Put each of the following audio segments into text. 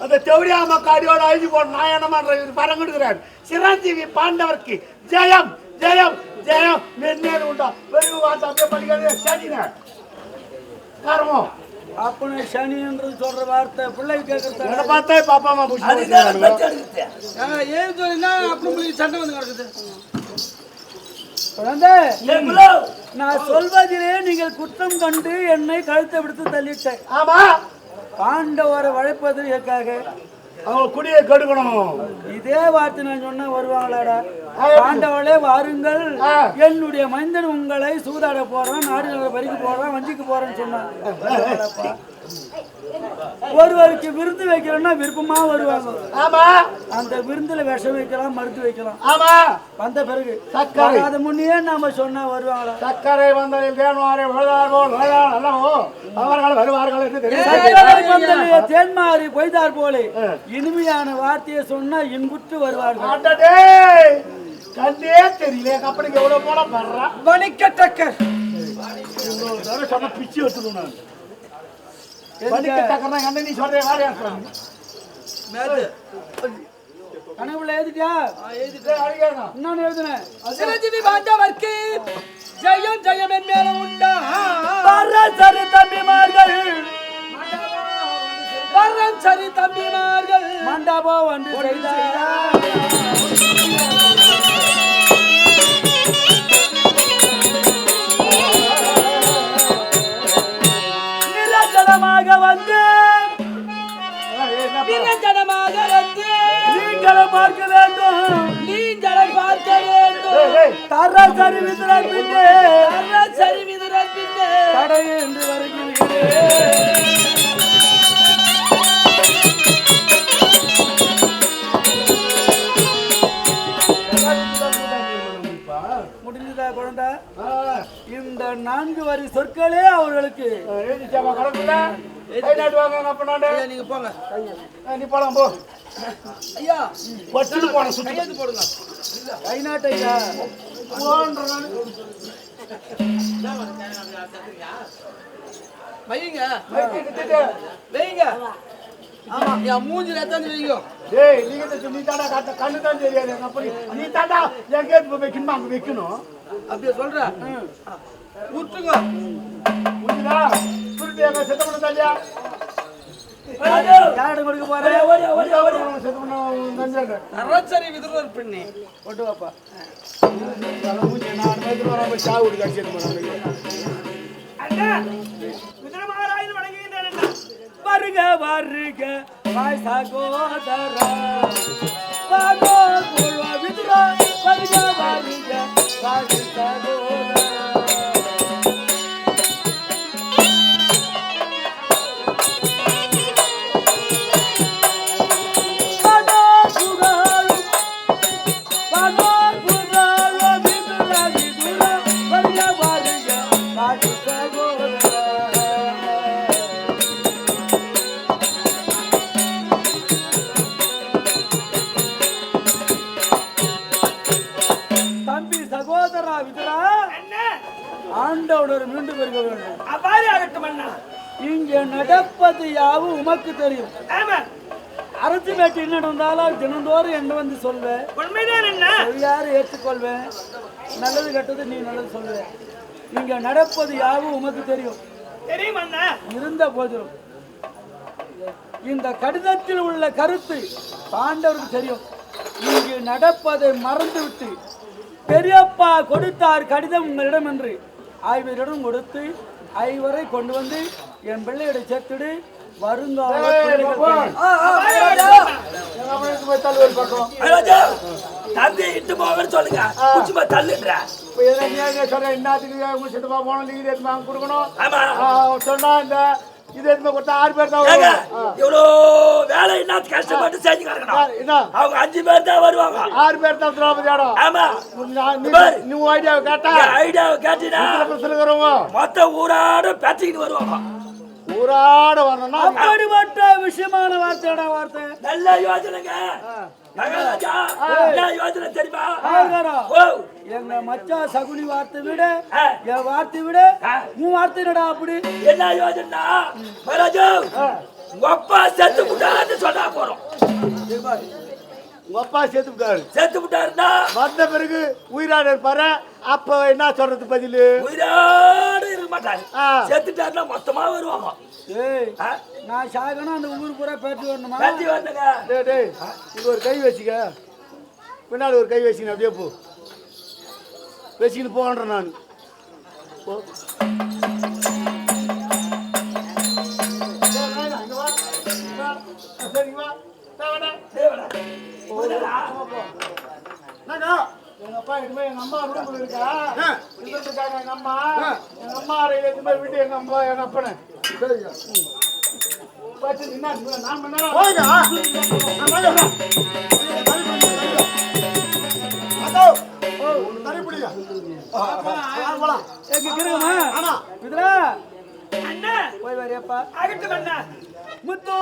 அந்த தெவடியாம காடியோட அழிஞ்சு போன நாயனமான பரங்கிடுகிறார். சிரஞ்சீவி பாண்டவருக்கு ஜெயம் ஜெயம் ஜெயம் மென்மேல் உண்டா. வெறும் வார்த்தை அப்படியே படிக்கிறது சனின காரணம். அப்பனு சனின்றது சொல்ற வார்த்தை பிள்ளை கேட்கறது பார்த்தா பாப்பா அம்மா ஏன் சொல்லினா அப்படி சண்டை வந்து கிடக்குது. நான் சொல்வதிலே நீங்கள் குற்றம் கண்டு என்னை கழுத்தை விடுத்து தள்ளிட்டேன். ஆமா, பாண்டவரை வளைப்பதற்காக அவங்க குடியை கெடுக்கணும். இதே வார்த்தை நான் சொன்னா வருவாங்களாடா? பாண்டவளே வாருங்கள், என்னுடைய மைந்தன் உங்களை சூதாட போறான், நாடு நகர பறிக்க போறான், வஞ்சிக்கு போறேன்னு சொன்னான். ஒருவருக்கு விருந்து வைக்கிறோம்னா விருப்பமா வருவாங்க. ஆமா, அந்த விருந்துல விஷம் வைக்கலாம், மருந்து வைக்கலாம். ஆமா, வந்த பிறகு சக்கரை அது முன்னே நாம சொன்னா வருவாங்களா? சக்கரை வந்ததில் தேன்மாறே அவர்கள் வருவார்கள் என்று தெரியும். தேன்மாறி பொய்தார் போலே இனிமையான வார்த்தையை சொன்னா இன்புற்று வருவார்கள். கண்டே தெரியல கப்பலுக்கு எவ்வளவு போல படுறா வணிக்கத்தக்க சொன்ன பிச்சு வச்சுக்கணும். நீ சொல்ற கனவுல எழுதிட்டியா? இன்னொன்னு எழுதுனேன். சிரஞ்சீவி பாண்டவர்க்கு ஜெயம் ஜெயம் என் மேல உண்டா. சரி தம்பிமார்கள், சரி தம்பிமார்கள் மண்டபம் வந்து செய்தார். நிரஞ்சனமாக வந்து நீங்களை பார்க்க வேண்டும், நீங்களை பார்க்க வேண்டும். தரசரி விதுரன் பின்னே, சரி விதுரன் பின்னே தடை என்று வருகிறேன். முடிஞ்சதா குழந்தை? இந்த 4 வரி சொற்களே அவர்களுக்கு நீங்க போங்க. நீ போலாம் போ. ஐயா பட்டு போன சுத்தி போடுங்க. கை நாட்டையா வைங்க வைங்க. ஆமா, என் மூஞ்சில எத்தனை வைங்க. டேய் நீ தாடா கண்ணு தான் தெரியாது அப்படி. நீ தாடா எங்க வைக்கணும் அங்க வைக்கணும். அப்படியே சொல்ற ஊத்துங்க. முடிஞ்சா சுருட்டு எங்க செத்த பண்ண தாலியா யாரு கொடுக்க போறே? செத்த பண்ண அரசரி விதுரர் பின்னே போட்டு வாப்பா. சாவு செத்து பண்ண வருக வருக வாய் சகோதரா வாகோ குல்வ விதுரா வருக வருக வாய் சகோதரா. ஆண்டவர் மீண்டும் பெருக வேண்டும். அவ்வாறு ஆகட்டும் அண்ணா. இங்க நடப்பது யாவும் உமக்கு தெரியும். அரசு வேட்டு என்ன நடந்தாலும் தினந்தோறும் என்ன வந்து சொல்வேன். உண்மைதான் என்ன? யாரு ஏற்றுக்கொள்வேன். நல்லது கெட்டது நீ நல்லது சொல்வேன். இங்க நடப்பது யாவும் உமக்கு தெரியும். தெரியும் அண்ணா. இருந்த போதிலும் இந்த கடிதத்தில் உள்ள கருத்து பாண்டவருக்கு தெரியும். இங்கு நடப்பதை மறந்துவிட்டு பெரியப்பா கொடுத்தார் கடிதம் உங்களிடம் என்று ஐவரிடம் கொடுத்து ஐவரை கொண்டு வந்து என் பிள்ளையோட சேர்த்துடு. வருங்கால தம்பி இட்டு போகன்னு சொல்லுங்க. குச்சிமா தள்ளுன்ற என்னத்துக்கு சித்தப்பா போனோம் நீங்க கொடுக்கணும் சொன்னா இந்த இது எதுவுமே கொடுத்தா 6 பேர் தான் இவ்வளோ வேலை என்ன கஷ்டப்பட்டு செஞ்சு கிடக்கணும். அவங்க 5 பேர் தான் வருவாங்க. 6 பேர் தான் திரௌபதி ஆடும். ஆமா, நீ ஐடியாவை கேட்டா ஐடியாவை கேட்டீங்கன்னா மொத்த ஊராட பேச்சுக்கிட்டு வருவாங்க. ஊராட வரணும்னா அப்படிப்பட்ட விஷயமான வார்த்தையோட வார்த்தை நல்ல யோசனைங்க மகாராஜா என்ன யோசனை தெரியுமா ஓ எங்க மச்சா சகுனி வார்த்தை விட என் வார்த்தை விட உன் வார்த்தை என்னடா அப்படி என்ன யோசனை மகாராஜா உங்க அப்பா செத்து விட்டான்னு சொன்னா போறோம் உங்க அப்பா சேர்த்து விட்டாரு செத்து விட்டாருன்னா வந்த பிறகு உயிராடு இருப்பாரு அப்ப என்ன சொல்றது பதிலு உயிரோடு இருக்க மாட்டாரு செத்துட்டாருன்னா மொத்தமா வருவாங்க ஏய் நான் சாகணும் அந்த ஊர் பூரா பேட்டி வரணுமா பேட்டி வரணுங்க டேய் டேய் இங்க ஒரு கை வச்சுக்க பின்னாடி ஒரு கை வச்சுக்கணும் அப்படியே போ வச்சுக்கிட்டு போன்றேன் நான் போ எங்க அப்பா எங்க அம்மா ரூம்ல இருக்கா இருக்காங்க எங்க அம்மா அறையில எதுவுமே விட்டு எங்க அம்மா எங்க அப்பனை போய் வரையப்பா முத்து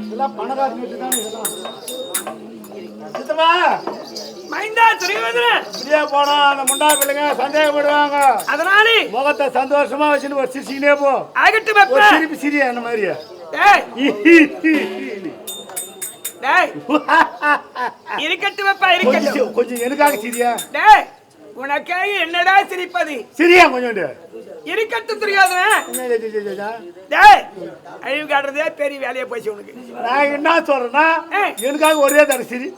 இதெல்லாம் பணக்காரங்க இதெல்லாம் இப்படியே போனா அந்த முண்டா பிள்ளைங்க சந்தேகப்படுவாங்க அதனால முகத்தை சந்தோஷமா வச்சுன்னு ஒரு சிரிச்சுக்கினே போ ஒரு சிரிப்பு சிரியா அந்த மாதிரியா இருக்கட்டும் கொஞ்சம் எனக்காக சிரியா உனக்காக என்னடா சிரிப்பது சிரியா கொஞ்சம் இருக்கட்டும் தெரியாத அழிவு காட்டுறதே பெரிய வேலையை போச்சு உனக்கு நான் என்ன சொல்றேன்னா எனக்காக ஒரே தடவை சிரி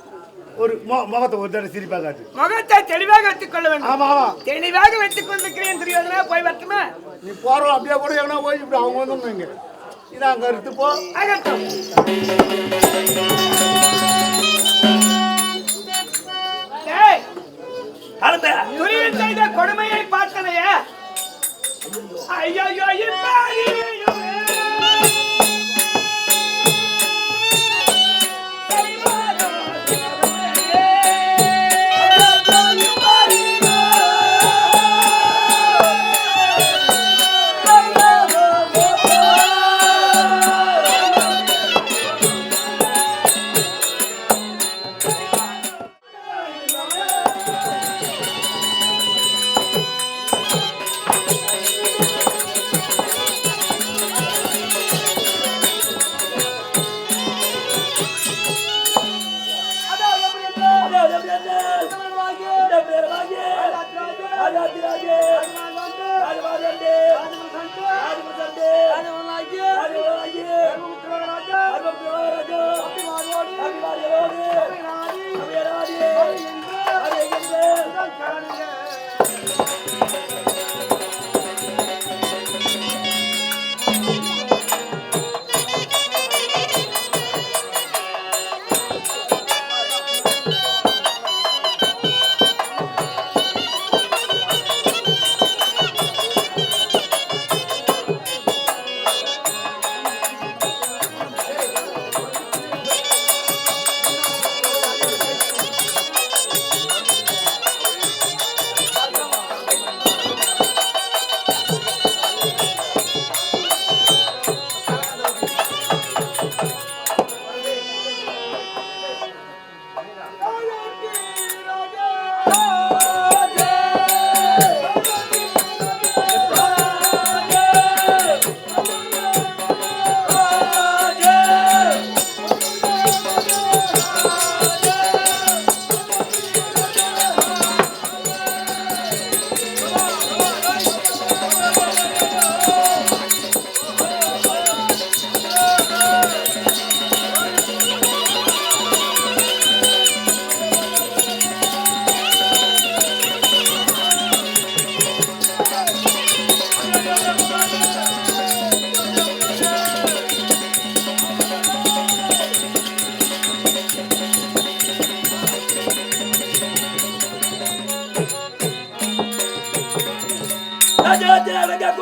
ஒரு முகத்தை ஒரு தடவை சிரிப்பா காட்டு முகத்தை தெளிவாக வைத்துக் கொள்ள வேண்டும் ஆமா ஆமா தெளிவாக வைத்துக் கொண்டிருக்கிறேன் தெரியாதுன்னா போய் வரட்டுமா நீ போறோம் அப்படியே கூட எங்கன்னா போய் இப்படி அவங்க வந்து இது அங்க எடுத்து போ ஆகட்டும் செய்த கொடுமையை பார்த்தனையே ஐயோ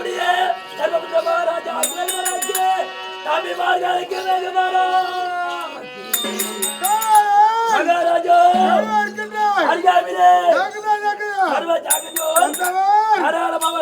நம்முடைய சர்வபுத்திர மகாராஜா தம்பிமார்களுக்கு மகாராஜா அருகாமிலே சர்வ ஜாகஜோ தாராளமாக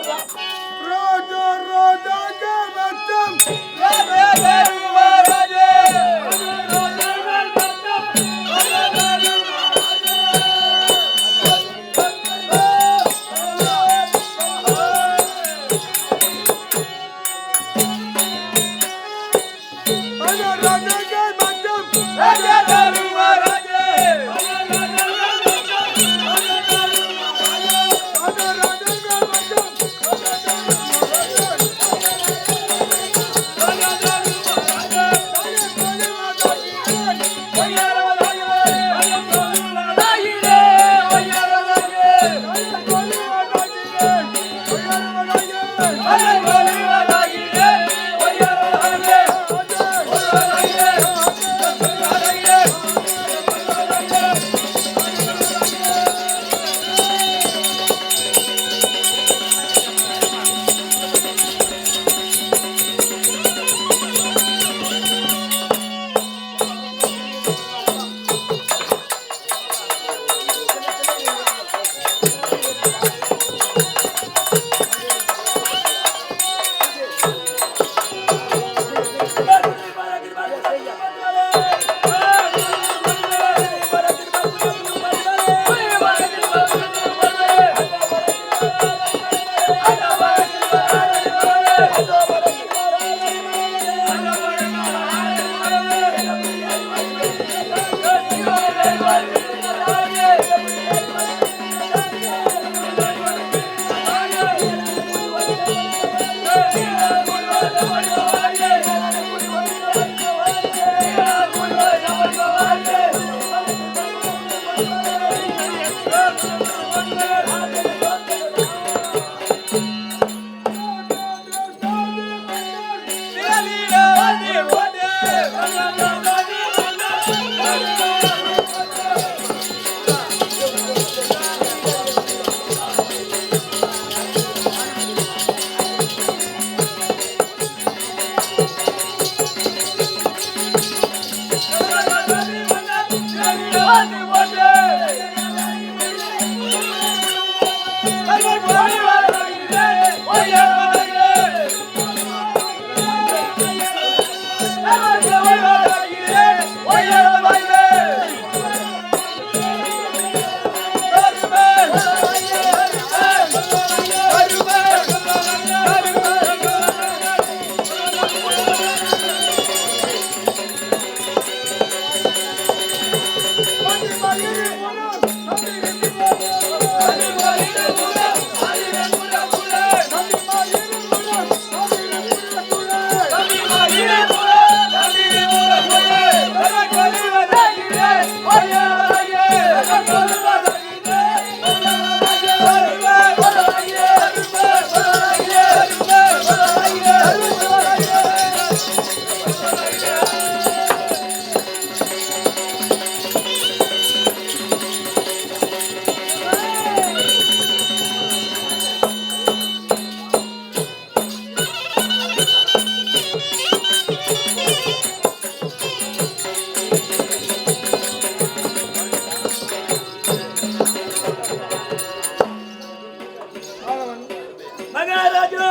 மகாராஜா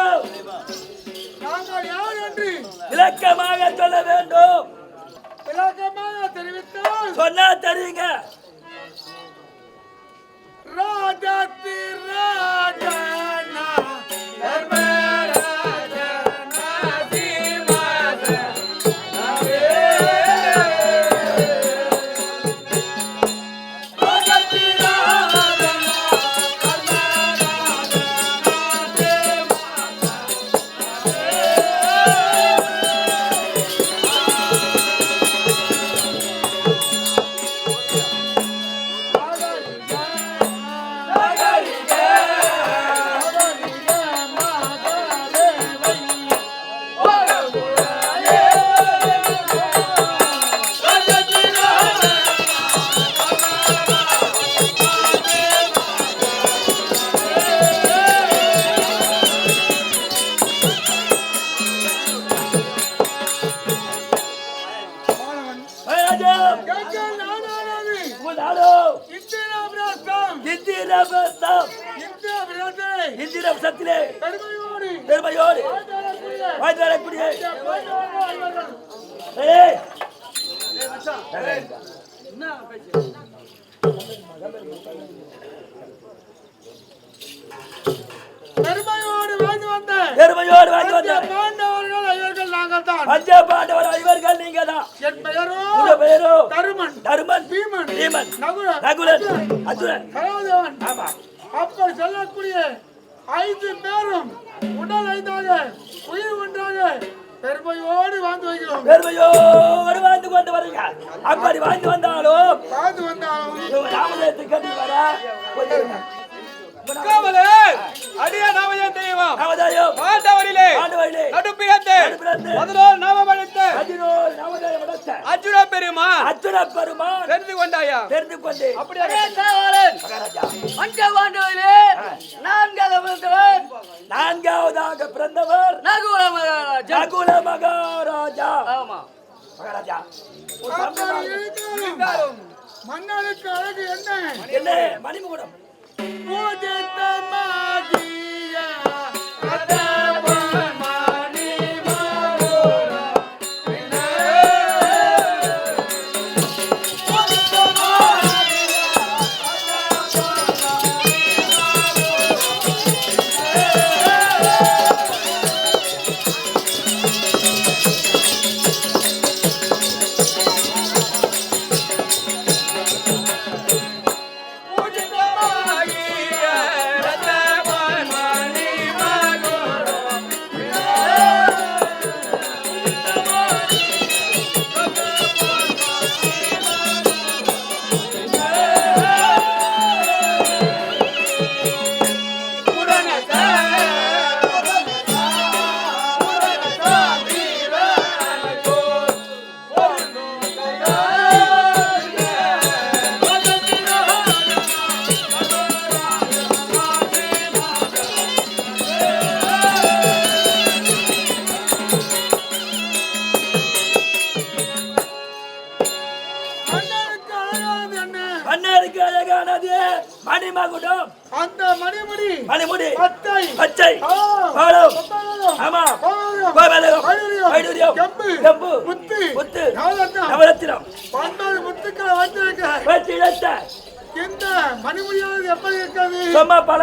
விளக்கமாக சொல்ல வேண்டும். விளக்கமாக தெரிவித்தால் சொன்னா தெரியுங்க. ராஜாத்தி ராஜனா தர்மராஜனா தீமாத நவே ராஜாத்தி ராஜனா தர்மராஜனா வம்சத்திலே பெருமையோடு வாழ்ந்து வரக்கூடிய ஏய் பெருமையோடு வாழ்ந்து வந்த பாண்டவர்கள் ஐவர்கள் நாங்கள் தான். பஞ்ச பாண்டவர் ஐவர்கள் நீங்க தான். என் பெயரோ தருமன், பீமன், நகுலன், அர்ஜுனன், சகாதேவன். ஆமா. அப்படி சொல்லக்கூடிய 5 பேரும் உடல் ஐந்தாக உயிர் ஒன்றாக பெருமையோடு வாழ்ந்து வருகிறோம். பெருமையோடு வாழ்ந்து கொண்டு வரீங்க. அப்படி வாழ்ந்து வந்தாலும் ராமதேவத்துக்கு கட்டி வர அடிய நாமயம் தெய்வம் நாமதேயம் பாண்டவரிலே நடுப்பிறந்து முதலோர் நாமம் அழைத்த அர்ஜுன பெருமான் தெரிந்து கொண்டாயா? தெரிந்து கொண்டு அப்படியே நான்காவதாக பிறந்தவர் நகுல மகாராஜா. மகாராஜா மன்னனுக்கு அழகு என்ன? மணிமுகுடம். மணிமகுடம். அந்த மணிமுடி பச்சை பாலம் ஆமா வைடூரியம் கெம்பு முத்து நவரத்தினம் 9 முத்துக்களை வச்சு இழைத்த இந்த மணிமுடியானது எப்படி இருக்கிறது? சும்மா பல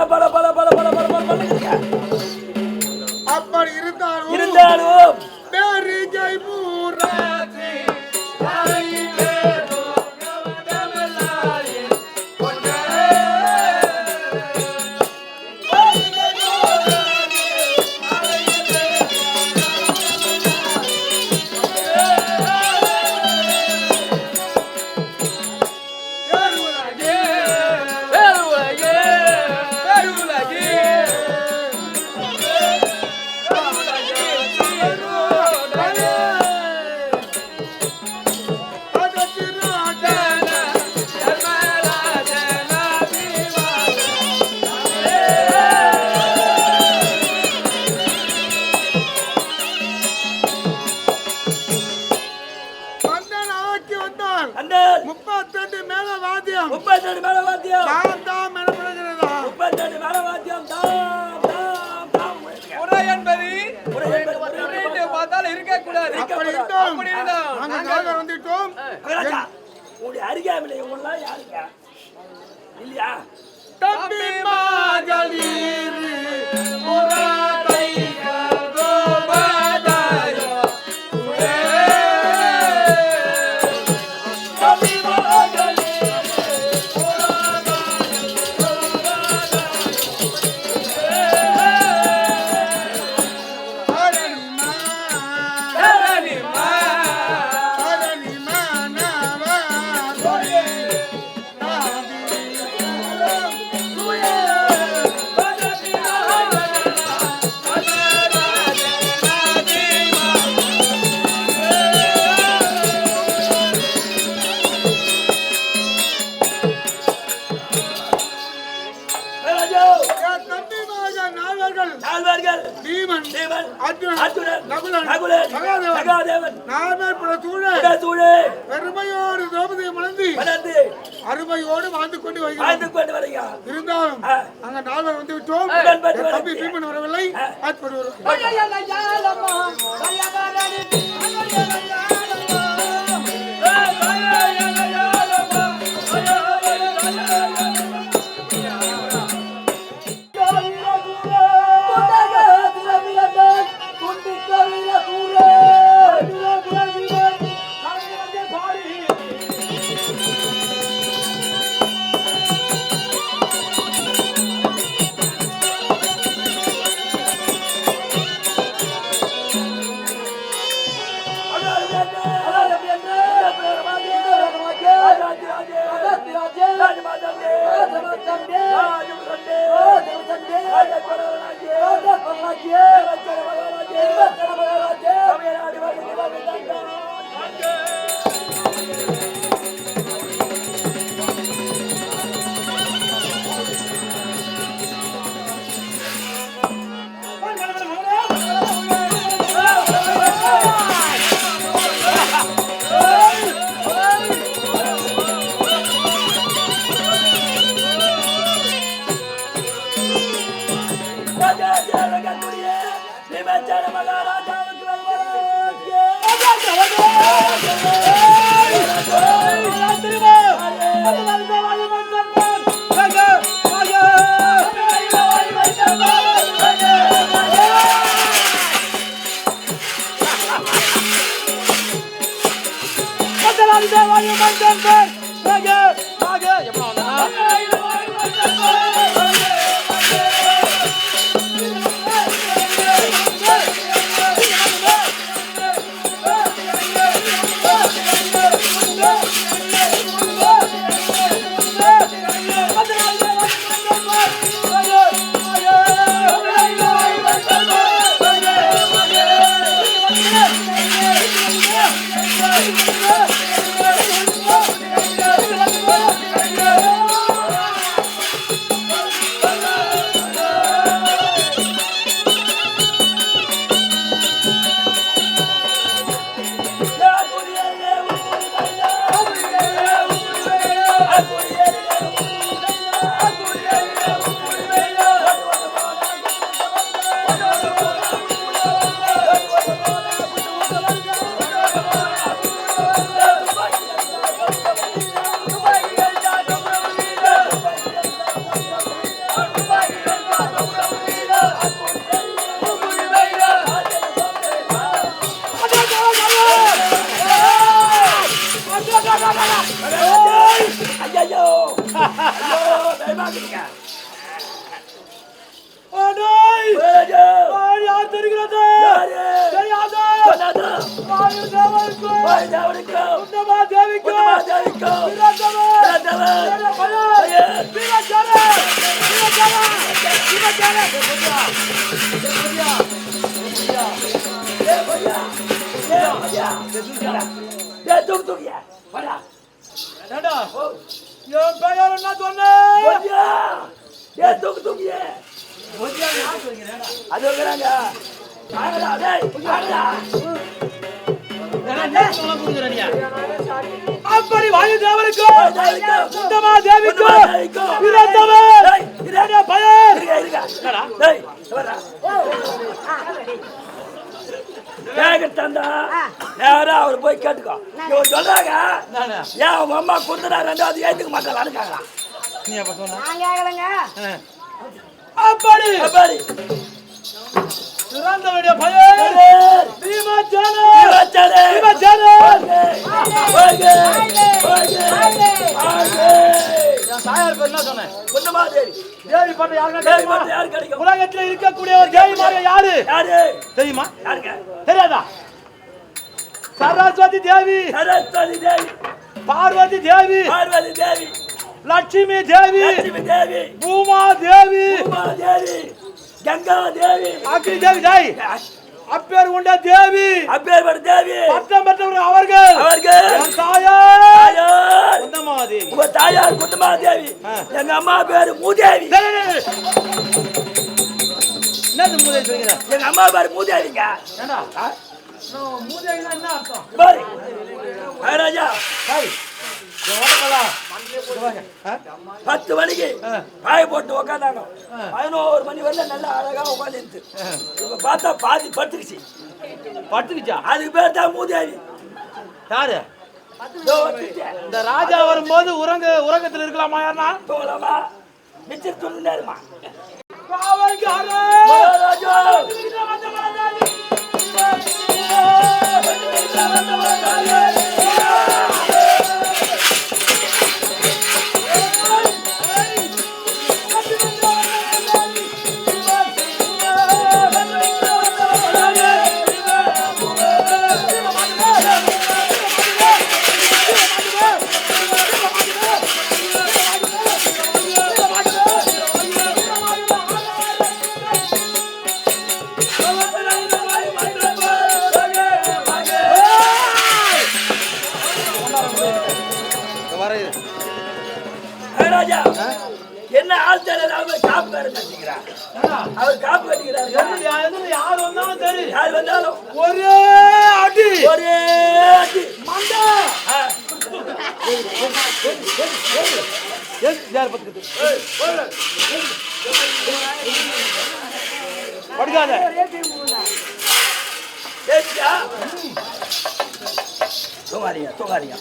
அப்படி இருந்தாலும் பேரிஜை பூராசி அருகாமலே இவங்கெல்லாம் யாருங்க இல்லையா? தம்பி மகளிர் முராதை கோபதாயோ தம்பி மகளிர் முராதை அர்ஜுனன் நகுலன், நகுலன் சகாதேவன், சகாதேவன் நாமே புலத்தூழ புடசூழே பெருமையோடு திரௌபதியை மணந்து வளர்ந்து அருமையோடு வாழ்ந்து கொண்டு வருகிறார். வாழ்ந்து கொண்டு வருகிறார். இருந்தாலும் அங்க நால்வர் வந்து விட்டோம். உடன்பட்டு என் தம்பி பீமன் வரவில்லை. ஆட்படு அப்படி வாயு தேவனுக்கு சுத்தமா தேவிக்கு அவர் போய் கேட்டுக்கோ இவன் சொல்றாங்க ஏன் அவங்க அம்மா கொடுத்துட்டா ரெண்டாவது ஏத்துக்க மாட்டாங்க அப்படி அப்படி சிறந்தவனுடைய பையன் பீமச்சேனன் தாயார் பேர் என்ன சொன்னேன் தேவி பட்டம் யாரு கிடைக்கும் உலகத்தில் இருக்கக்கூடிய ஒரு தேவி மாதிரி யாரு தெரியுமா தெரியாதா சரஸ்வதி தேவி பார்வதி தேவி லட்சுமி தேவி பூமா தேவி கங்கா தேவி அக்னி தேவி ஜாய் அப்பேர் கொண்ட தேவி பட்டம் பெற்றவர்கள் அவர்கள் தாயார் குந்தமாதேவி உங்க தாயார் குந்தமாதேவி எங்க அம்மா பேரு மூதேவி என்னது மூதேவி சொல்கிற? எங்க அம்மா பாரு மூதேவிங்க. ஏண்டா மூதேவினா என்ன அர்த்தம்? பாரு ராஜா 10 மணிக்கு பாய போட்டு உக்காந்தாங்க. 11 மணி வரல நல்லா அழகா உட்காந்து. இப்ப பார்த்தா பாதி படுத்துக்குச்சு. படுத்துக்குச்சா? அதுக்கு பேர் தான் மூதேவி. யாரு? இந்த ராஜா வரும்போது உறக்கத்துல இருக்கலாமா? யாருனா போலாமா? மிச்சர் சொல்லுறாருமா. ராஜா என்ன ஆள் தெரியல. அவர் காப்பு கட்டிக்கிறார். அவர் காப்பு கட்டிக்கிறார். யார் வந்தாலும் சரி, யார் வந்தாலும் ஒரே அடி மண்டா. படுக்காத. தூங்காதீங்க.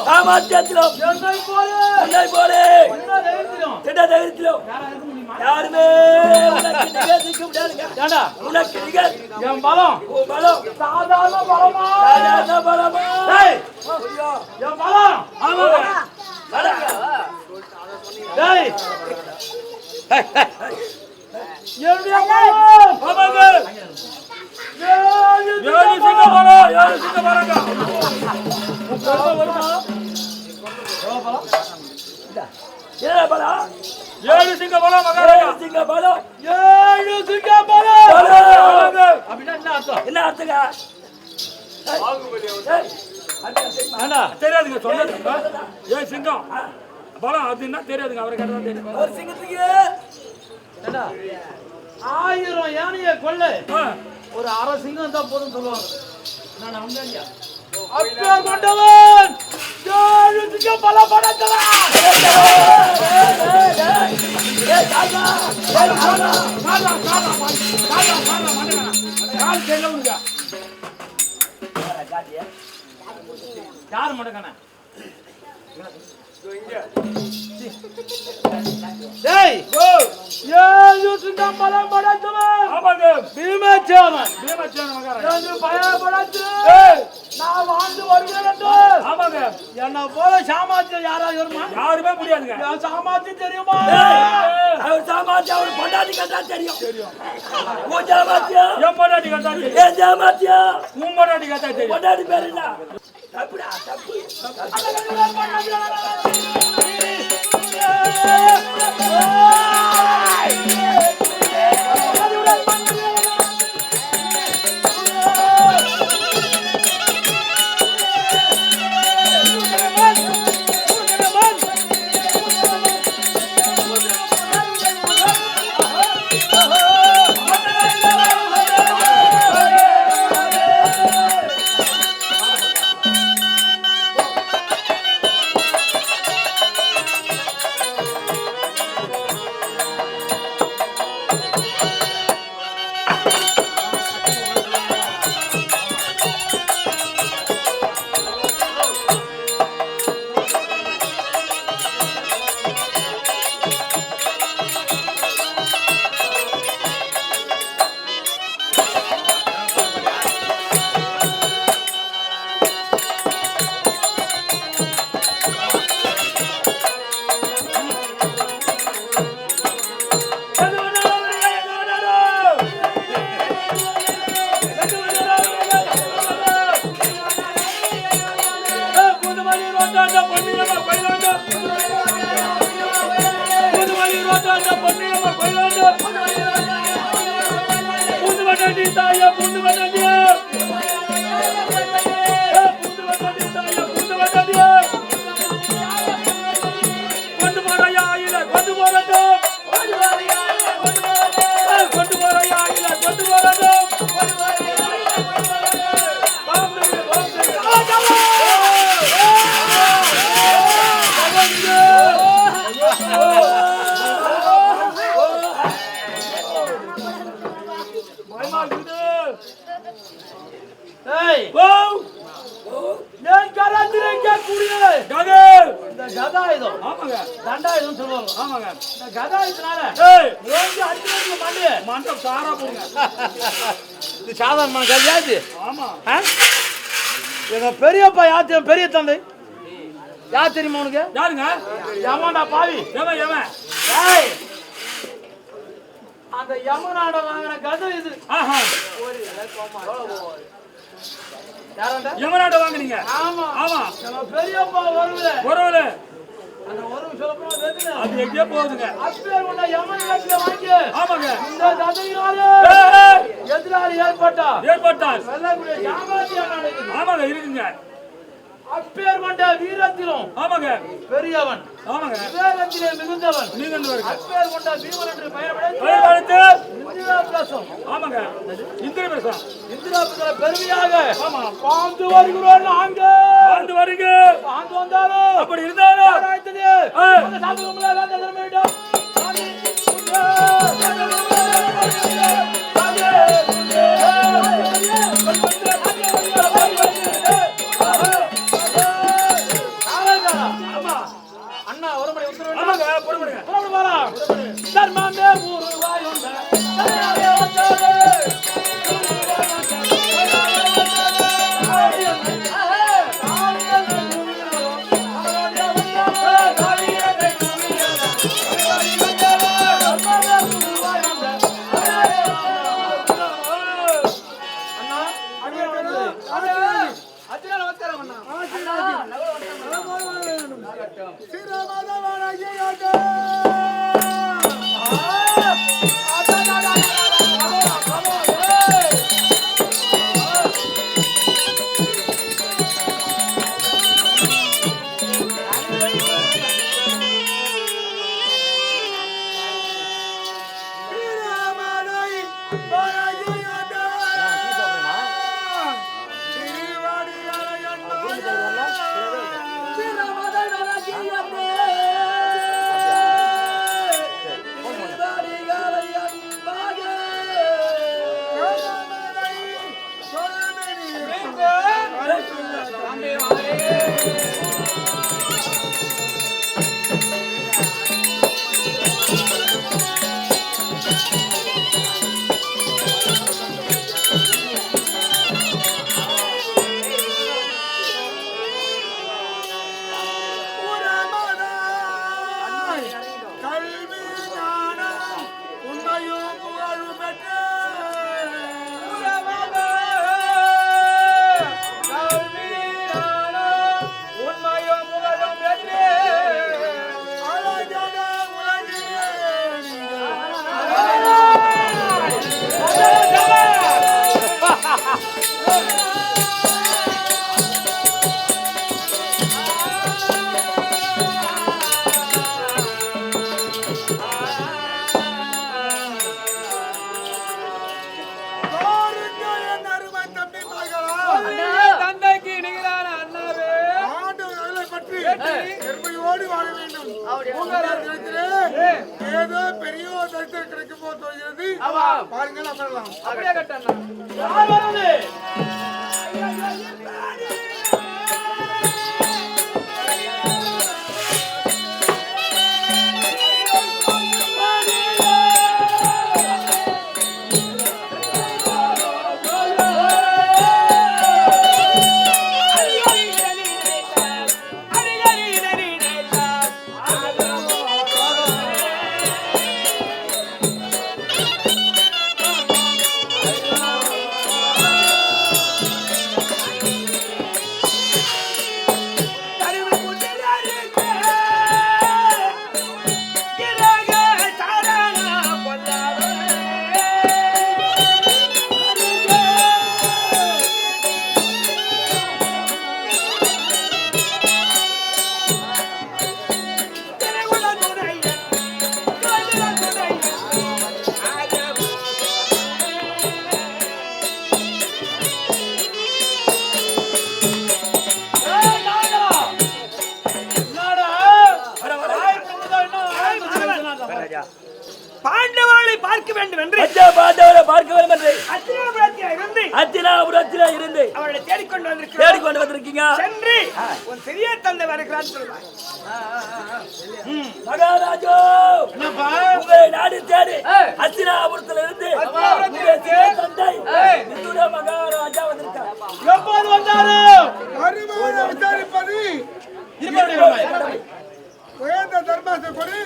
சாமர்த்தியத்திலும் யாருமே உனக்கு என் பலம் சாதாரண பலமா? என் பலம் என்னுடைய பலம் 7 சிங்க பலம். 7 சிங்க பலங்க. என்ன பலம்? 7 சிங்க பலம் மகாராஜா. சிங்க பலம். 7 சிங்க பலம். அப்படின்னா என்ன அர்த்தம்? என்ன அர்த்தங்க? தெரியாதுங்க சொன்னதுங்க. 7 சிங்கம் பலம் அதுன்னா தெரியாதுங்க. அவரை கேட்டா தெரியும். ஒரு சிங்கத்துக்கு 1000 யானையை கொள்ளு ஒரு அரை சிங்கம் தான் போதும் சொல்லுவாங்க. நான் உண்மையா அப்பேர் கொண்டவன் 7 சிங்கம் பல படைத்தவன். யாரு மடக்கான? டேய் 7 சிங்கம் பல படைத்தவன். ஆமாங்க பீமச்சேனன். மகாராஜா பயப்படாது. நான் வாழ்ந்து வருகிறேன். ஆமாங்க. என்ன போல சாமர்த்தியம் யாராவது வருமா? யாருமே முடியாதுங்க. என் சாமர்த்தியம் தெரியுமா? அவர் சாமர்த்தியம் அவர் பொண்டாட்டி கண்டா தெரியும். உன் சாமர்த்தியம் என் பொண்டாட்டி கண்டா தெரியும். என் சாமர்த்தியம் உன் பொண்டாட்டி கண்டா தெரியும். பொண்டாட்டி பேர் என்ன? தப்புடா தப்பு. ஏய் ஓ நான் கராத்திரங்க கூடிய கதை இந்த கதாயுதம் ஆமாங்க தண்டாயுதம் சொல்லுவாங்க ஆமாங்க இந்த கதாயுதனால ஏய் ஓங்கி அடிச்சு மண்டே மண்டம் சாரா போங்க இது சாதாரண கதையா இது ஆமா எங்க பெரியப்பா யார் பெரிய தந்தை யார் தெரியுமா உனக்கு யாருங்க யமன்டா பாவி எவன் எவன் ஏய் அந்த யமனாட வாங்குற கதை இது ஆஹா யாரண்டா எவனாட்ட வாங்குனீங்க ஆமா ஆமா நம்ம பெரியப்பா வருவல ஒருவரு அந்த ஒரு சொல்லப்போ வெதுன அது எங்கே போகுதுங்க அப்பே உன்ன யமன் இடத்துல வாங்கி ஆமாங்க இந்த கதையினால எதிராளி ஏற்பட்டால் வெள்ளக்கூடிய யாமாத்தியா நடக்குது ஆமாங்க இருக்குங்க அப்பேர் கொண்ட வீரத்திலும் ஆமாங்க பெரியவன் ஆமாங்க விவேகத்திலே மிகுந்தவன் நீங்க வந்து வருங்க அப்பேர் கொண்ட பீமன் என்று பெயர் பயன்படுத்து இந்திராபிரசம் ஆமாங்க இந்திர பிரசம் இந்திராபிரச பெருமையாக ஆமா பாந்து வருகிறோம் நாங்க வந்து வருங்க பாந்து வந்தாலும் அப்படி இருந்தாலும் ஆராய்த்தது ஏய். அந்த சாதுகும்பல எல்லாம் தர வேண்டும் சாமி அண்ணா ஒரு மணி உத்தரவு ஆமாங்க போடுங்க புறப்படு போலாம் தர்மமே ஊருவாயுண்ட தர்மமே வந்தாலே ஏதோ பெரிய தரிசனம் கிடைக்கும் போது தோன்றது பாருங்க நம்ம அப்படியே கட்டணும் யார் வருது அவளை தேடிக்கொண்டு வந்திருக்கீங்க. சென்று உன் பெரிய தந்தை வருகிறான்னு சொல்லுவாங்க. மகாராஜா உங்களை நாடு தேடி அஸ்தினாபுரத்துல இருந்து தந்தை மிதுர மகாராஜா வந்திருக்கார். எப்போது வந்தாரு? விசாரிப்பது உயர்ந்த தர்மாசை கொடு.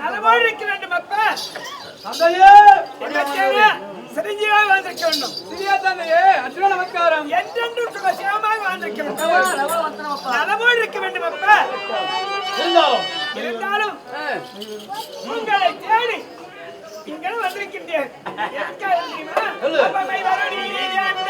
நலமோடு இருக்க வேண்டும் அப்பா. தந்தையே சிரஞ்சீவாக வாழ்ந்திருக்க வேண்டும். சிறிய தந்தையே அர்ஜுன நமஸ்காரம். என்றென்றும் சுகசியமாக வாழ்ந்திருக்க வேண்டும். நலமோடு இருக்க வேண்டும் அப்பா. இருந்தாலும் உங்களை தேடி இங்கே வந்திருக்கின்றேன். எதுக்காக தெரியுமா? அப்பமை வருடி அந்த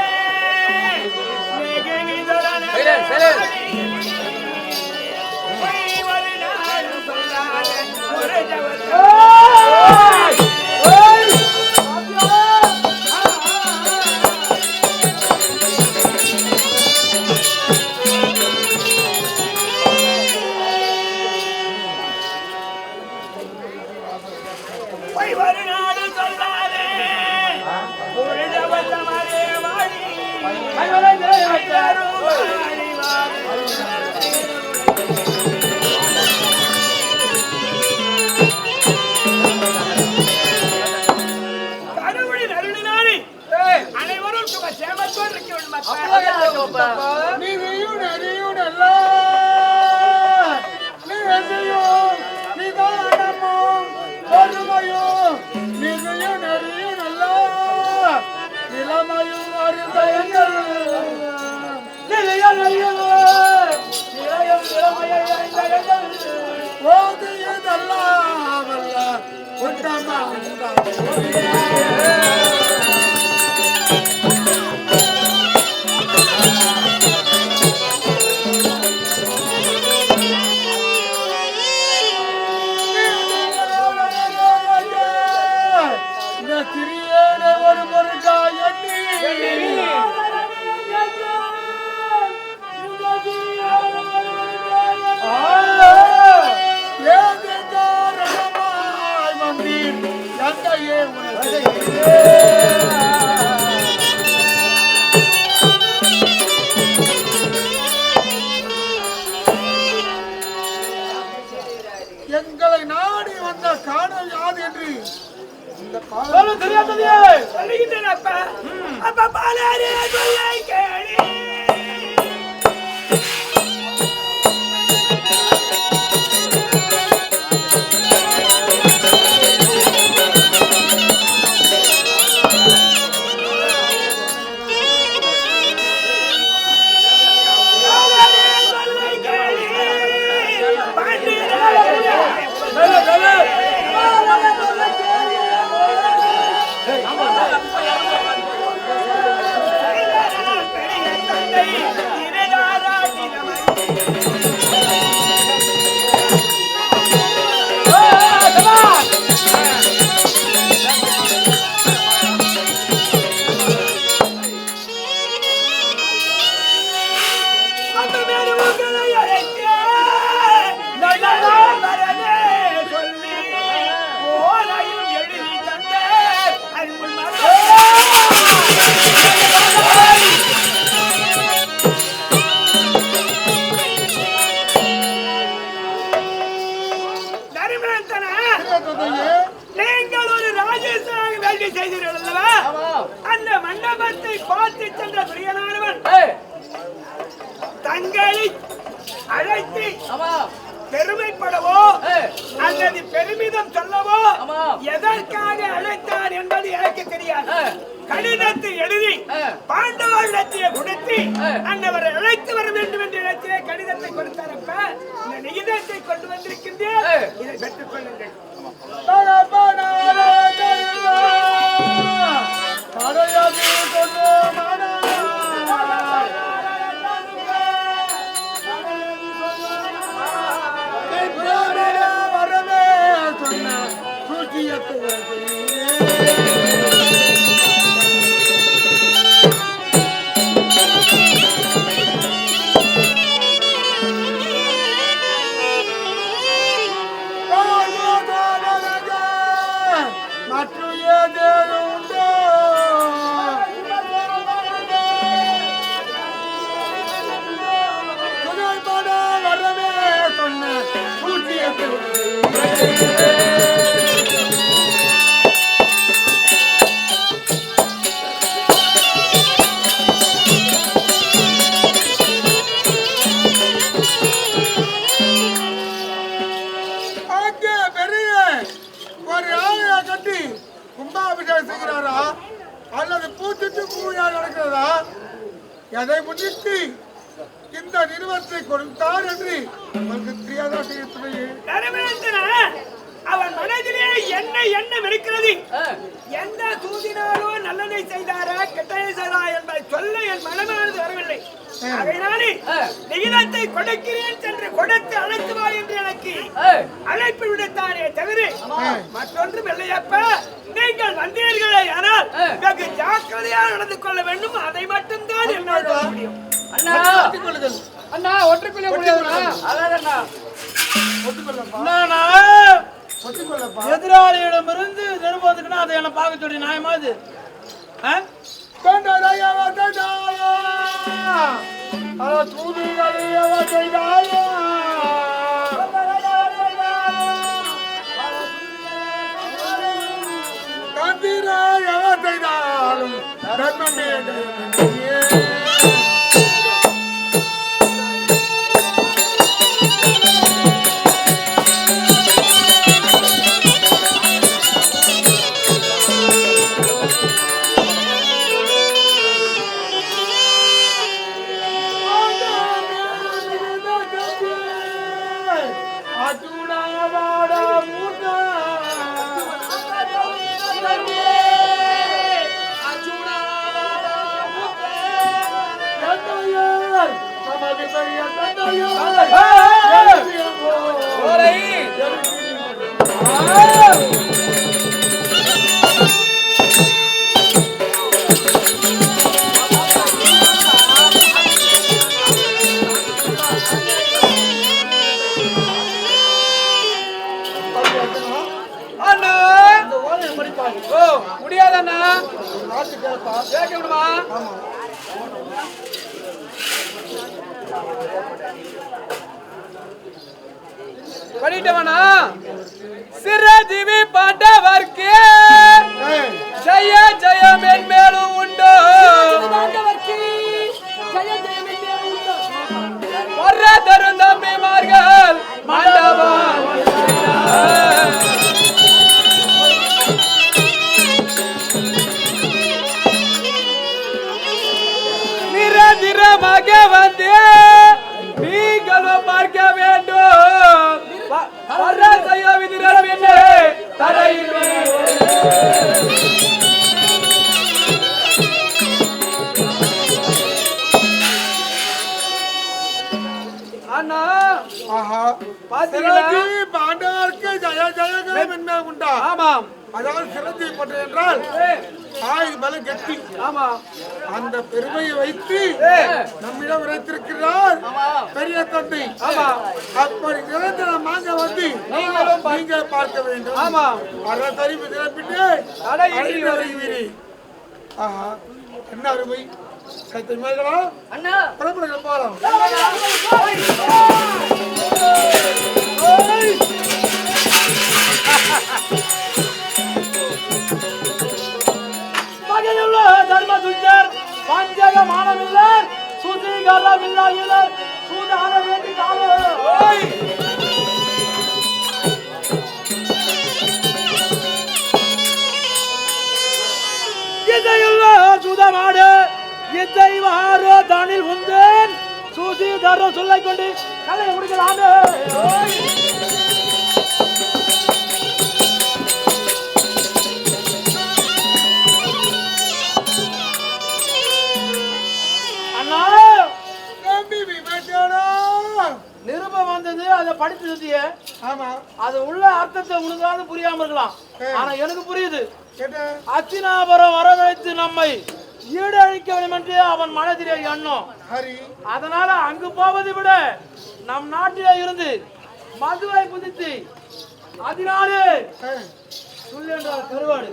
Yeah. அழைத்து ஆமா பெருமைப்படவோ அல்லது பெருமிதம் சொல்லவோ எதற்காக அழைத்தார் என்பது எனக்கு தெரியாது. கடிதத்தை எழுதி பாண்டவரிடத்திலே கொடுத்து அன்னவரை அழைத்து வர வேண்டும் என்ற இடத்திலே கடிதத்தை கொடுத்தாரப்ப இந்த நிகிதத்தை கொண்டு வந்திருக்கின்றேன். இதை பெற்றுக் கொள்ளுங்கள். அல்லது பூச்சிட்டு பூயா நடக்கிறதா? எதை முன்னிட்டு இந்த நிறுவனத்தை கொடுத்தார் என்று உங்களுக்கு தெரியாதா? அவன் மனதிலே என்ன எண்ணம் இருக்கிறது? எந்த சூதினாலோ நல்லதை செய்தாரா கெட்டதை செய்தாரா என்பதை சொல்ல என் மனமானது வரவில்லை. அதனாலே நிகிதத்தை கொடுக்கிறேன் என்று கொடுத்து அழைத்து வா என்று எனக்கு அழைப்பு விடுத்தானே தவிர மற்றொன்றும் இல்லையப்ப. நீங்கள் வந்தீர்களே ஆனால் வெகு ஜாக்கிரதையாக நடந்து கொள்ள வேண்டும். அதை மட்டும்தான் என்னால் சொல்ல முடியும். அண்ணா அண்ணா ஒற்றுக்கொள்ள முடியாதுண்ணா. எதிராளியிடமிருந்து நிருபத்துக்குன்னா அதை என்ன பார்க்க சொல்லி நியாயமாது? முடியாதண்ணா கேட்க விடுமா? பண்ணிட்டவனா சிரஜீவி பாண்டவர்க்கு ஜெய ஜெயம் என் மேலும் உண்டு. வர்ற தரும் தம்பிமார்கள் மண்டபம் நிரந்தரமாக வந்து நீங்களும் பார்க்க வேண்டும். வர்ற செய்ய விதிரம் என்ன தரையில் அண்ணா பாண்டவருக்கு ஜெய ஜெயகரம் என்ன உண்டா? ஆமாம். அதாவது சிறந்தி பற்று என்றால் தாய் பல கட்டி. ஆமா. அந்த பெருமையை வைத்து நம்மிடம் உரைத்திருக்கிறார் பெரிய தந்தை. ஆமா. அப்படி நிரந்தரமாக வந்து நீங்கள் பார்க்க வேண்டும். ஆமா. அறத்தறிவு நிரப்பிட்டு அடைவீரி. ஆஹா, என்ன அருமை. சத்தியமார்களா அண்ணா புறப்படுங்கள் போறோம். தர்ம சுந்தர் பஞ்சக மானமில்லர் சுதிகரம் இல்லாத சூதாட வேண்டினாலோ இதையெல்லாம் சுதமாடு இதை வாரோ தானில் உந்தேன் சுதிதரம் சொல்லிக் கொண்டு கலை முடிக்கலாமே. அண்ணா நிருபம் வந்தது அதை படிச்சு சுத்திய. ஆமா, அது உள்ள அர்த்தத்தை உனக்காவது புரியாம இருக்கலாம், ஆனா எனக்கு புரியுது. அத்தினாபுரம் வரவழைத்து நம்மை ஈடழிக்க வேண்டும் என்று அவன் மனதிலே எண்ணம். அதனால அங்கு போவதை விட நம் நாட்டிலே இருந்து மதுவை புதித்து அதனாலே கருவாடு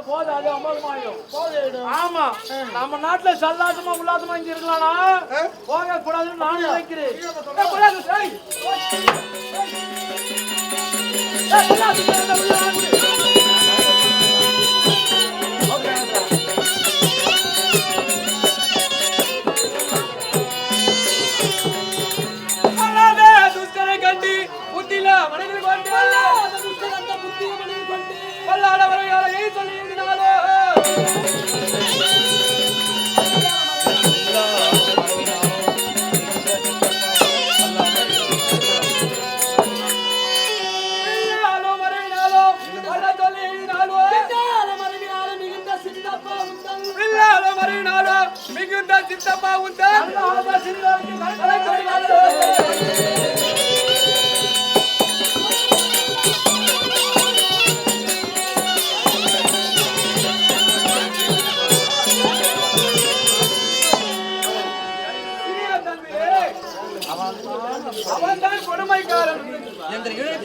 போது அது அமோகமாயும். ஆமா, நம்ம நாட்டுல சல்லாசமா உல்லாசமா இங்க இருக்கலாம்னா போக கூடாதுன்னு நான் நினைக்கிறேன். துஷ்டரை கண்டு புத்தில மனைவி கொண்டு பல்லாடவரையாளை சொல்லியிருந்தாலோ மிகுந்த சித்தப்பா உண்டான் அவன்தான் கொடுமைக்காரன்.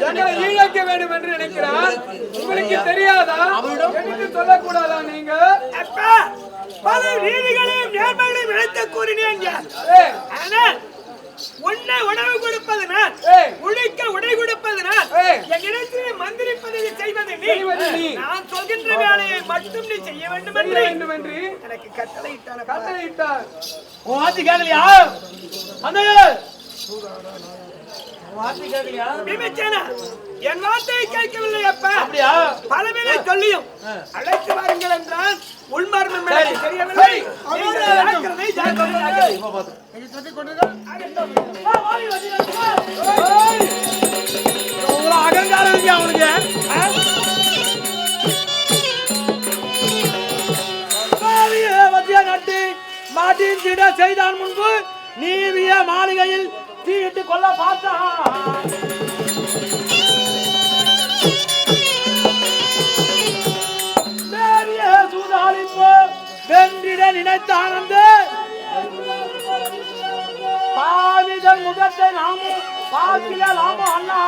எங்களை ஈழக்க வேண்டும் என்று நினைக்கிறார். உங்களுக்கு தெரியாதா? எனக்கு சொல்லக்கூடாதா? நீங்க பல நீதிகளையும் நேர்மைகளையும் விளைத்து கூறினேன். உன்னை உணவு கொடுப்பதனால், உழைக்க உடை கொடுப்பதனால், என்னிடத்தில் மந்திரி பதவி செய்வது நீ. நான் சொல்கின்ற வேலையை மட்டும் நீ செய்ய வேண்டும் என்று எனக்கு கட்டளையிட்டார். உன் ஆட்சி கேட்கலையா? என் வார்த்தையை கேட்கவில்லை அப்ப. பலவேளை சொல்லியும் அழைத்து வாருங்கள் என்றால் உள்மர்மம் தெரியவில்லை. அகங்காரம் அவனுக்கு நட்டு மாட்டின் திட செய்தான் முன்பு நீவிய மாளிகையில் தீயிட்டு கொல்ல பார்த்தான். சூதாளிப்பு வென்றிட நினைத்த ஆனந்த பாவிதன் முகத்தை நாமும் பார்க்கலாமோ அண்ணா.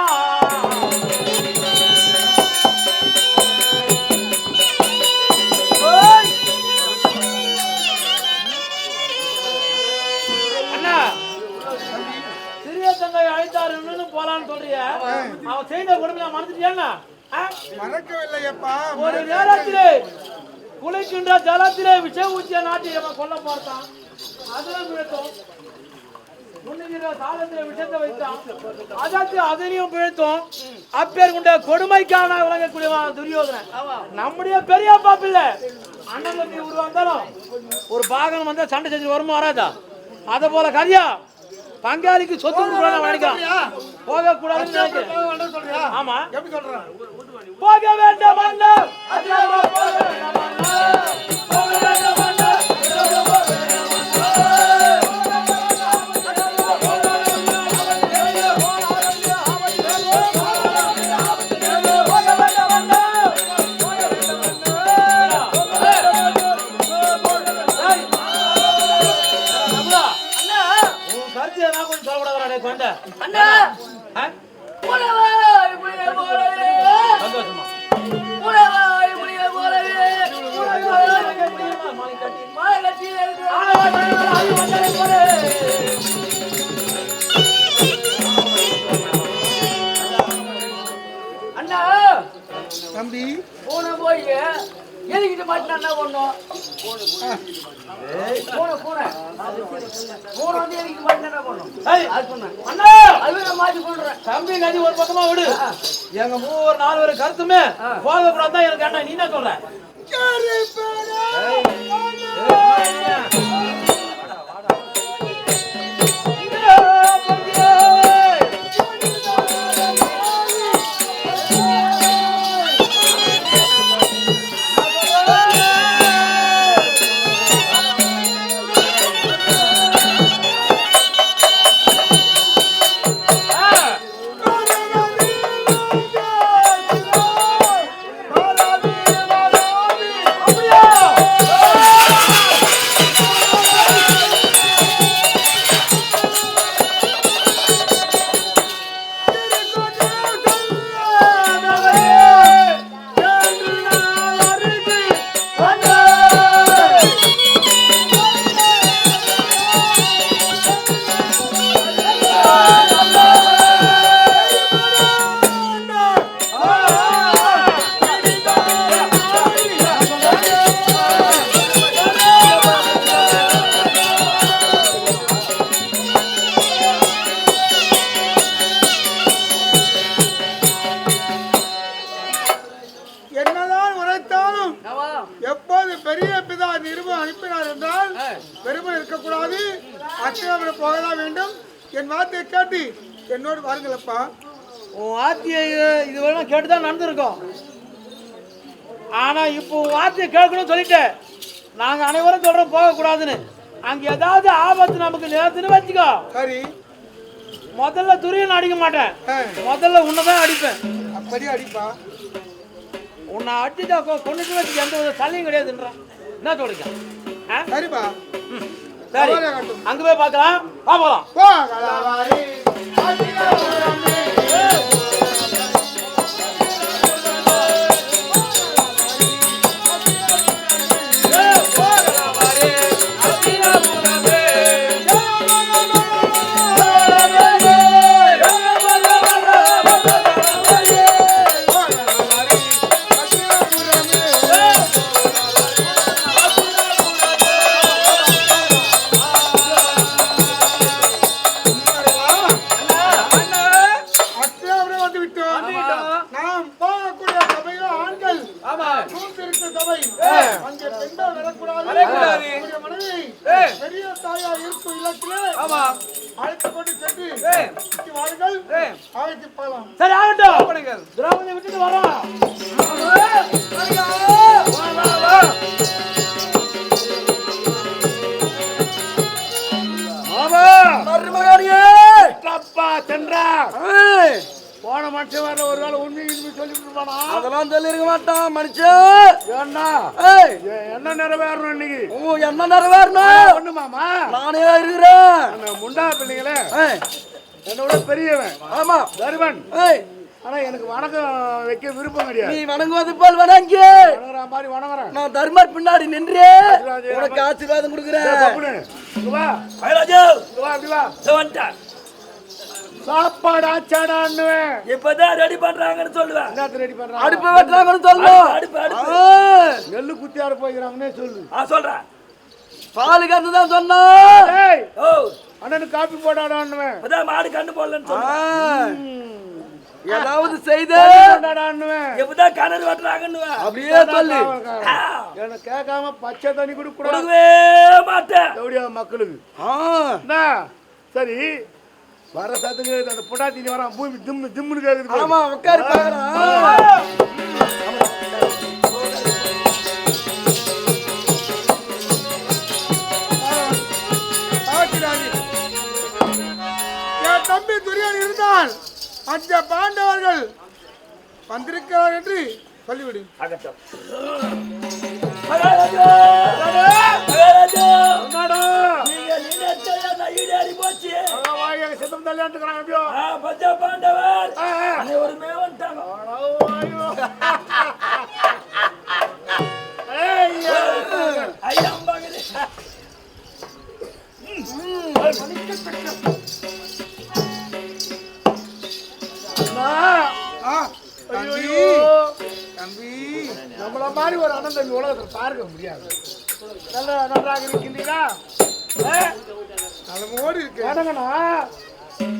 அண்ணா சிறிய தங்கை அழைத்தாரு போலான்னு சொல்றிய, அவன் செய்த கொடுமையா மறந்துட்டியா? மறக்கவில்லையப்பா. ஒரு நேரத்திலே குளிக்கின்ற ஜலத்திலே விஷ ஊச்சிய நாட்டி அவன் கொல்ல பார்த்தான். அதெல்லாம் பிழைத்தோம். முன்னுகிற சாதத்திலே விஷத்தை வைத்தான். அதற்கு அதனையும் பிழைத்தோம். அப்பேர் கொண்ட கொடுமைக்கான விளங்கக்கூடியவன் துரியோதனன். நம்முடைய பெரியப்பா பிள்ளை அண்ணன் தம்பி உருவாந்தாலும் ஒரு பாகம் வந்தா சண்டை செஞ்சு வருமா வராதா? அத போல கரியா பங்காளிக்கு சொத்து நினைக்கிறான். போக கூடாதுன்னு. ஆமா, எப்படி சொல்றான்? போக வேண்டாம் தம்பி போன போய் எழுதிட்டு மாட்டினா என்ன பண்ணும்? தம்பி கதி ஒரு பக்கமா விடு. எங்க மூவர் 4 பேர் கருத்துமே போகக்கூடாது எனக்கு அண்ணா. நீ என்ன சொல்ற? எப்போது பெரிய பிதா நிருபம் அனுப்பினார் என்றால் பெருமை இருக்கக்கூடாது, அச்சகம் போகலாம் வேண்டும். என் வார்த்தையை கேட்டு என்னோடு வாருங்களப்பா. உன் வார்த்தையை இதுவரை கேட்டுதான் நடந்திருக்கோம். ஆனா இப்போ உன் வார்த்தையை கேட்கணும்னு சொல்லிட்டேன். நாங்க அனைவரும் சொல்றோம் போகக்கூடாதுன்னு. அங்க ஏதாவது ஆபத்து நமக்கு நேரத்துன்னு வச்சுக்கோ. சரி, முதல்ல துரியன் அடிக்க மாட்டேன், முதல்ல உன்னதான் அடிப்பேன். அப்படியே அடிப்பா. உன்னை அடிச்சா கொண்டுட்டு வச்சு எந்த ஒரு சல்லையும் கிடையாதுன்றான். என்ன சொல்றீங்க? சரிப்பா, சரி, அங்க போய் பார்க்கலாம். போகலாம். சரி, ஆகட்டும். திரௌபதி விட்டுட்டு வரோம். போன மனுஷன் வரல, ஒரு வேளை உண்மை சொல்லிட்டு இருப்பானா? அதெல்லாம் சொல்லிருக்க மாட்டான் மனுஷன். என்ன நிறைவேறணும் இன்னைக்கு? என்ன நிறைவேறணும்? ஒண்ணுமாமா, நானே இருக்கிறேன். முண்டா பிள்ளைங்களே, என்னோட பெரியவன். ஆமா, தருவன். ஆனா எனக்கு வணக்கம் வைக்க விருப்பம் கிடையாது. நீ வணங்குவது போல் வணங்கி மாதிரி வணங்குறேன். நான் தர்மர் பின்னாடி நின்று உனக்கு ஆசீர்வாதம் கொடுக்குறேன். சாப்பாடு ஆச்சாடான்னு இப்பதான் ரெடி பண்றாங்கன்னு சொல்லுவேன். ரெடி பண்றாங்க, அடுப்பு வெட்டுறாங்கன்னு சொல்லுவோம். நெல்லு குத்தியாரு போய்க்கிறாங்கன்னே சொல்லு. சொல்றேன். பாலு கண்டு தான் சொன்னா அண்ணனுக்கு காப்பி போடாடான்னுவேன். மாடு கண்டு போடலன்னு சொல்லுவேன். ஏதாவது செய்து எப்பதான் கிணறு வெட்டுறாங்கன்னு அப்படியே சொல்லு. என்ன கேட்காம பச்சை தண்ணி கொடுக்க மாட்டேன் எப்படியா மக்களுக்கு. சரி, வர சத்துக்கு அந்த புட்டாத்தி வரான், பூமி திம்மு திம்முன்னு கேக்குது. ஆமா, உட்காரு என் தம்பி துரியன் இருந்தால் அந்த பாண்டவர்கள் வந்திருக்கிறார் என்று சொல்லிவிடு. சித்தம் தள்ளியாண்டுக்கிறாங்க. பாண்டவர் அனைவருமே வந்துட்டாங்க. தம்பி, நம்மள மாதிரி ஒரு அண்ணன் தம்பி உலகத்தில் பார்க்க முடியாது. நன்றாக இருக்கின்றீரா? நலமோடு இருக்கு. வணங்கண்ணா.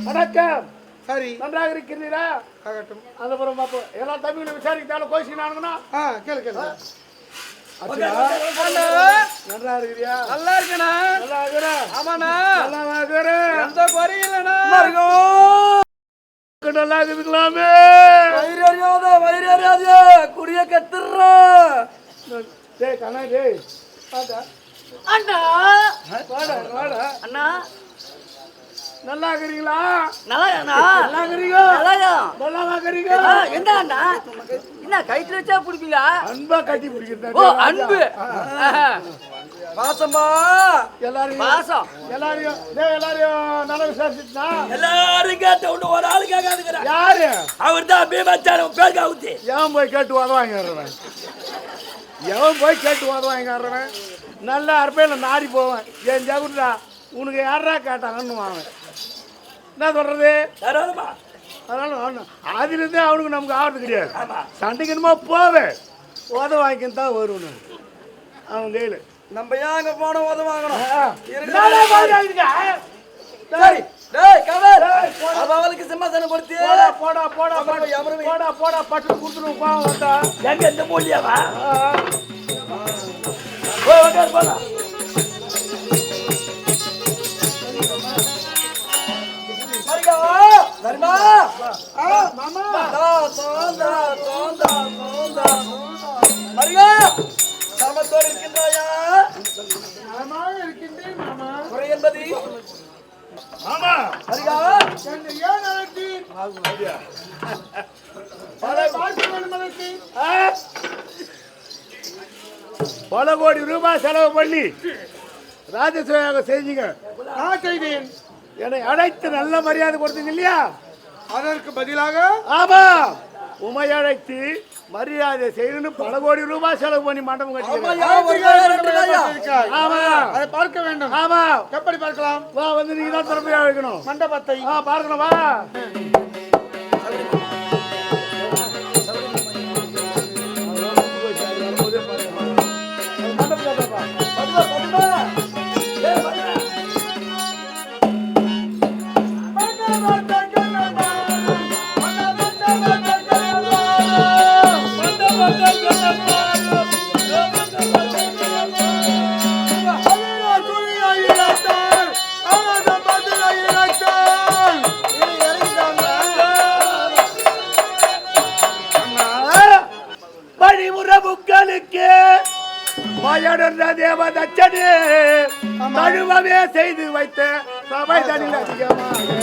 வணக்கம். சரி, நன்றாக இருக்கின்றீரா? ஆகட்டும். அந்த புறம் பாப்போம். எல்லா தம்பிகளும் விசாரித்தாலும் கோஷினானுங்கண்ணா. கேளு கேளு. நன்றா இருக்கிறியா? நல்லா இருக்கண்ணா. நல்லா இருக்கிற? ஆமாண்ணா. நல்லா இருக்கிற? எந்த குறையும் இல்லைண்ணா. நல்லா இருக்குதுங்களாமே. வயிறு அறியாத குடிய கத்துற. டேய் கண்ணா டேய். பாத்தா. அண்ணா வாடா வாடா. அண்ணா நல்லா இருக்கிறீங்களா? நல்லா நல்லா இருக்கிறீங்க? நல்லா நல்லா இருக்கிறீங்க? என்ன அண்ணா என்ன கைத்துல வச்சா பிடிப்பீங்களா? அன்பா கட்டி பிடிக்கிறது. ஓ அன்பு பாசமா எல்லாரையும் பாசம் எல்லாரையும் டேய் எல்லாரையும் நல்லா விசாரிச்சுட்டா? எல்லாரும் கேட்ட ஒண்ணு ஒரு ஆளு கேட்காதுங்கிற யாரு? அவர் தான் பீமாச்சாரம் பேர் கவுத்தி. எவன் போய் கேட்டு உதவாங்கிறவன்? எவன் போய் கேட்டு உதவாங்கிறவன்? நல்லா அற்பையில் நாடி போவேன். என் ஜகுடா உனக்கு யாரா கேட்டாங்கன்னு அவன் என்ன சொல்றது? தராதுமா அதனால அதுலேருந்தே அவனுக்கு நமக்கு ஆகிறது கிடையாது. சண்டைக்கு என்னமோ போவேன் உதவாங்கின்னு தான் வருவனு அவன் கையில். நம்ம ஏன் அங்க போன உதவ வாங்கணும்? சரி டேய் கமல் அவளுக்கு சிம்மாசனம் கொடுத்து போடா போடா போடா போடா போடா பட்டு கொடுத்துட்டு கோவம் வந்தா எங்க இந்த மூலியாவா போலாம். சமத்தோடு இருக்கின்றாயா? இருக்கின்றேன் மாமா. குறை என்பது ஆமா மரியா என்னை ஏன் அழைத்தீர்? பார்க்க வேண்டும் அழைத்தீர். பல கோடி ரூபாய் செலவு பண்ணி ராஜசேவை செஞ்சீங்க. நான் செய்தேன். என்னை அழைத்து நல்ல மரியாதை கொடுத்தீங்க இல்லையா? அதற்கு பதிலாக ஆமா உமை அழைத்து மரியாதை செய்யணும்னு பல கோடி ரூபாய் செலவு பண்ணி மண்டபம் கட்டி. ஆமா அதை பார்க்க வேண்டும். ஆமா எப்படி பார்க்கலாம்? வா வந்து நீங்க தான் திறமையா வைக்கணும் மண்டபத்தை. பார்க்கணும் வா. தேவதச்சனே தழுவவே செய்து வைத்த சபை தனில் அதிகமாக